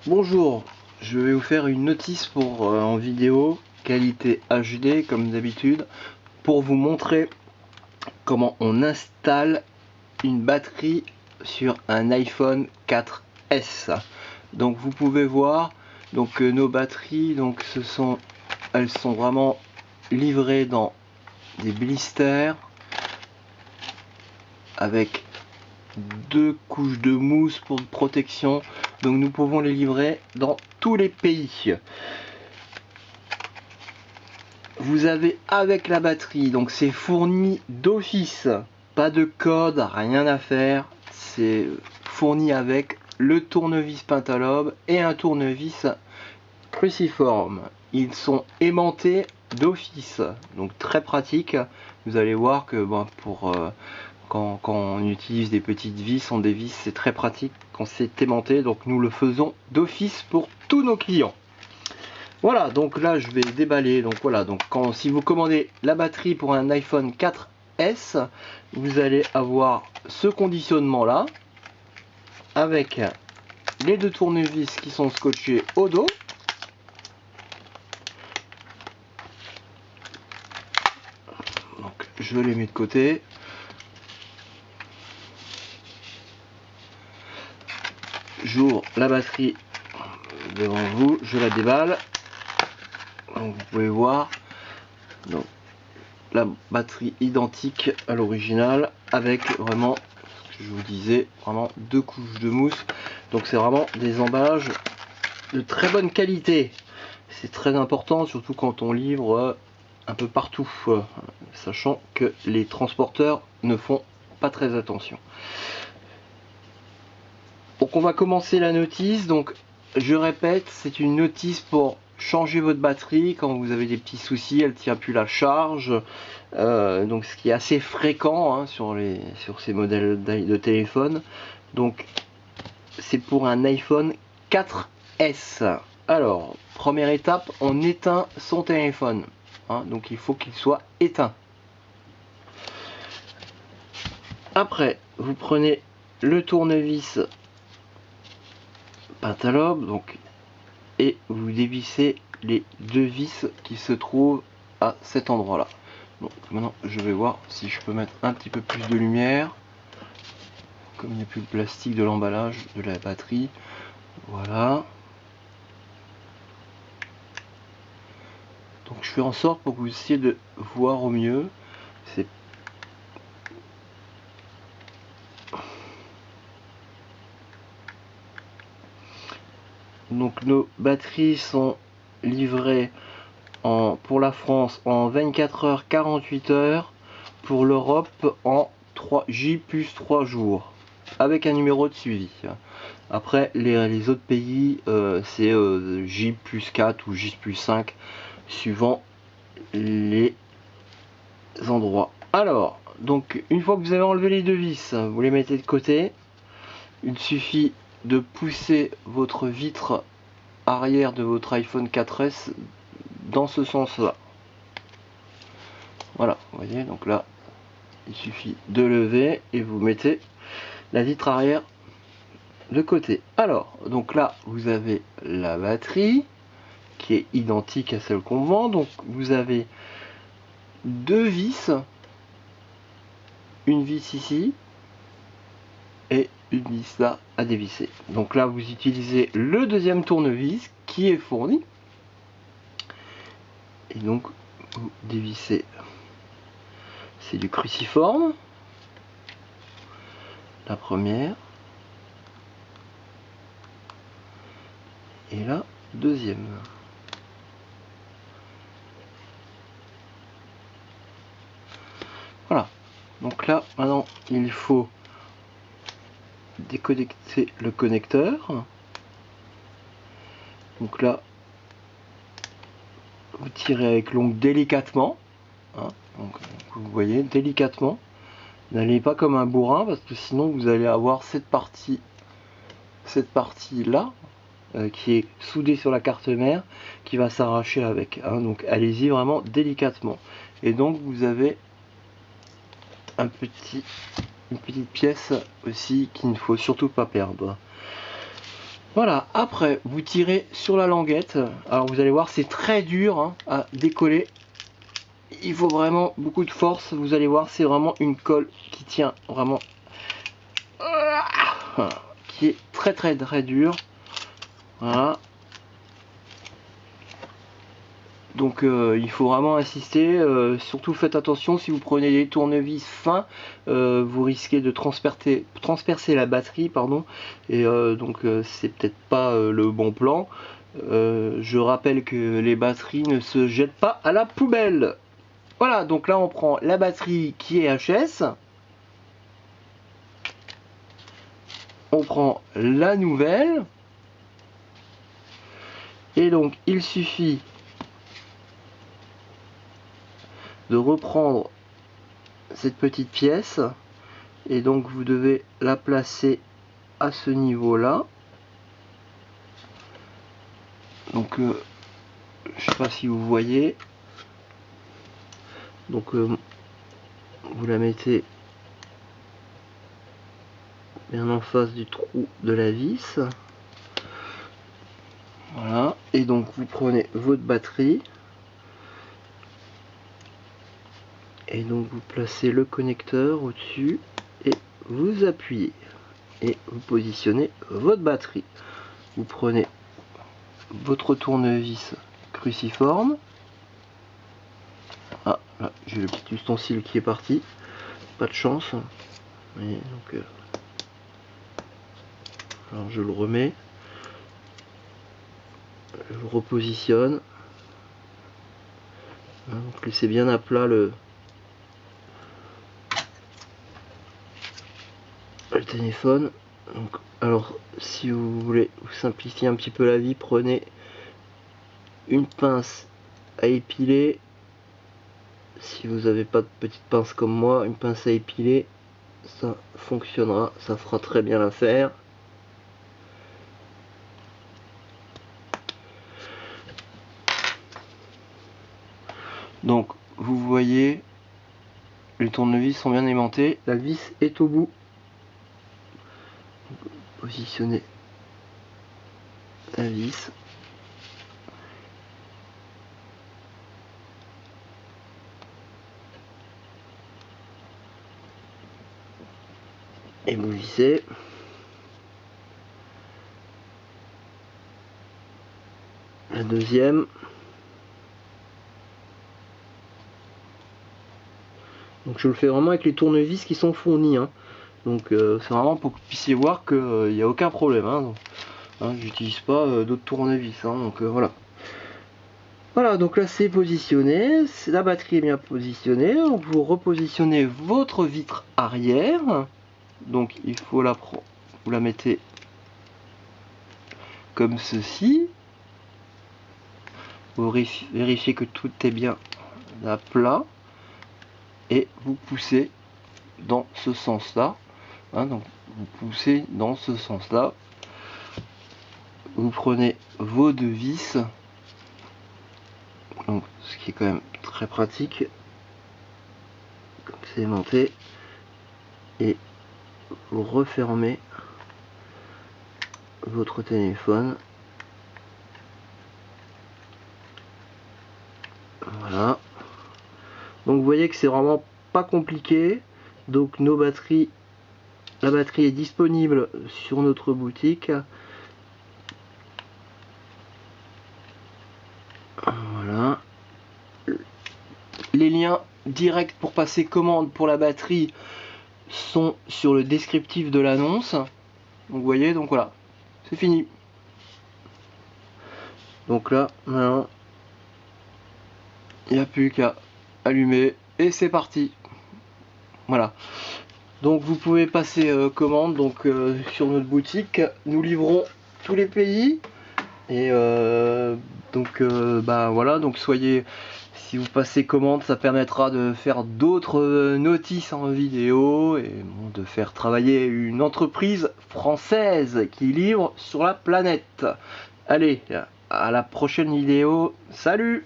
Bonjour, je vais vous faire une notice en vidéo, qualité HD comme d'habitude, pour vous montrer comment on installe une batterie sur un iPhone 4S. Donc vous pouvez voir nos batteries, elles sont vraiment livrées dans des blisters avec 2 couches de mousse pour protection. Donc nous pouvons les livrer dans tous les pays. Vous avez avec la batterie, donc c'est fourni d'office, pas de code, rien à faire, c'est fourni avec le tournevis Pentalobe et un tournevis cruciforme. Ils sont aimantés d'office, donc très pratique. Vous allez voir que quand on utilise des petites vis en dévis, c'est très pratique quand c'est aimanté, donc nous le faisons d'office pour tous nos clients. Voilà, donc là je vais déballer. Donc voilà, si vous commandez la batterie pour un iPhone 4S, vous allez avoir ce conditionnement là avec les 2 tournevis qui sont scotchés au dos. Donc je les mets de côté. J'ouvre la batterie devant vous, je la déballe. Donc vous pouvez voir, donc la batterie identique à l'original avec vraiment, ce que je vous disais, vraiment 2 couches de mousse. Donc c'est vraiment des emballages de très bonne qualité. C'est très important, surtout quand on livre un peu partout, sachant que les transporteurs ne font pas très attention. Donc on va commencer la notice. Donc je répète, c'est une notice pour changer votre batterie quand vous avez des petits soucis, elle ne tient plus la charge, donc ce qui est assez fréquent sur ces modèles de téléphone. Donc c'est pour un iPhone 4S. Alors première étape, on éteint son téléphone, donc il faut qu'il soit éteint. Après vous prenez le tournevis Pentalobe, et vous dévissez les 2 vis qui se trouvent à cet endroit là. Donc maintenant je vais voir si je peux mettre un petit peu plus de lumière, comme il n'y a plus le plastique de l'emballage de la batterie. Voilà, donc je fais en sorte pour que vous essayiez de voir au mieux. Donc nos batteries sont livrées pour la France en 24 heures 48 heures, pour l'Europe en J plus 3 jours, avec un numéro de suivi. Après les autres pays, c'est J plus 4 ou J plus 5 suivant les endroits. Alors donc une fois que vous avez enlevé les 2 vis, vous les mettez de côté. Il suffit de pousser votre vitre arrière de votre iPhone 4S dans ce sens là. Voilà, vous voyez, donc là il suffit de lever et vous mettez la vitre arrière de côté. Alors donc là vous avez la batterie qui est identique à celle qu'on vend. Donc vous avez 2 vis, une vis ici et une vis là à dévisser. Donc là vous utilisez le deuxième tournevis qui est fourni et donc vous dévissez. C'est du cruciforme, la première et la deuxième. Voilà, donc là maintenant il faut déconnecter le connecteur. Donc là vous tirez avec l'ongle délicatement, donc vous voyez, délicatement, n'allez pas comme un bourrin parce que sinon vous allez avoir cette partie là qui est soudée sur la carte mère qui va s'arracher avec, donc allez-y vraiment délicatement. Et donc vous avez une petite pièce aussi qu'il ne faut surtout pas perdre. Voilà, après vous tirez sur la languette. Alors vous allez voir, c'est très dur hein, à décoller. Il faut vraiment beaucoup de force. Vous allez voir, c'est vraiment une colle qui tient vraiment, qui est très très dure. Voilà. Donc il faut vraiment insister, surtout faites attention si vous prenez des tournevis fins, vous risquez de transpercer la batterie, pardon, et donc c'est peut-être pas le bon plan. Je rappelle que les batteries ne se jettent pas à la poubelle. Voilà, donc là on prend la batterie qui est HS, on prend la nouvelle, et donc il suffit de reprendre cette petite pièce et donc vous devez la placer à ce niveau là. Donc je sais pas si vous voyez, donc vous la mettez bien en face du trou de la vis. Voilà, et donc vous prenez votre batterie et donc vous placez le connecteur au-dessus et vous appuyez et vous positionnez votre batterie. Vous prenez votre tournevis cruciforme. Ah, là j'ai le petit ustensile qui est parti, pas de chance. Et donc, alors je le remets, je le repositionne. Donc laissez bien à plat le téléphone. Donc, alors si vous voulez vous simplifier un petit peu la vie, prenez une pince à épiler. Si vous n'avez pas de petite pince comme moi, une pince à épiler, ça fonctionnera, ça fera très bien l'affaire. Donc vous voyez, les tournevis sont bien aimantés, la vis est au bout. Positionnez la vis. Et vous vissez. La deuxième. Donc je le fais vraiment avec les tournevis qui sont fournis. Hein. Donc c'est vraiment pour que vous puissiez voir qu'il n'y a aucun problème. Hein. J'utilise pas d'autres tournevis. Hein. Donc voilà. Voilà, donc là c'est positionné, la batterie est bien positionnée. Donc vous repositionnez votre vitre arrière. Donc il faut vous la mettez comme ceci. Vous vérifiez que tout est bien à plat et vous poussez dans ce sens là. Donc vous poussez dans ce sens là. Vous prenez vos deux vis, donc ce qui est quand même très pratique, comme c'est aimanté, et vous refermez votre téléphone. Voilà. Donc vous voyez que c'est vraiment pas compliqué. Donc la batterie est disponible sur notre boutique. Voilà. Les liens directs pour passer commande pour la batterie sont sur le descriptif de l'annonce. Donc vous voyez, donc voilà, c'est fini. Donc là, maintenant, il n'y a plus qu'à allumer et c'est parti. Voilà. Donc vous pouvez passer commande donc sur notre boutique. Nous livrons tous les pays. Et donc bah voilà, donc si vous passez commande, ça permettra de faire d'autres notices en vidéo et bon, de faire travailler une entreprise française qui livre sur la planète. Allez, à la prochaine vidéo, salut!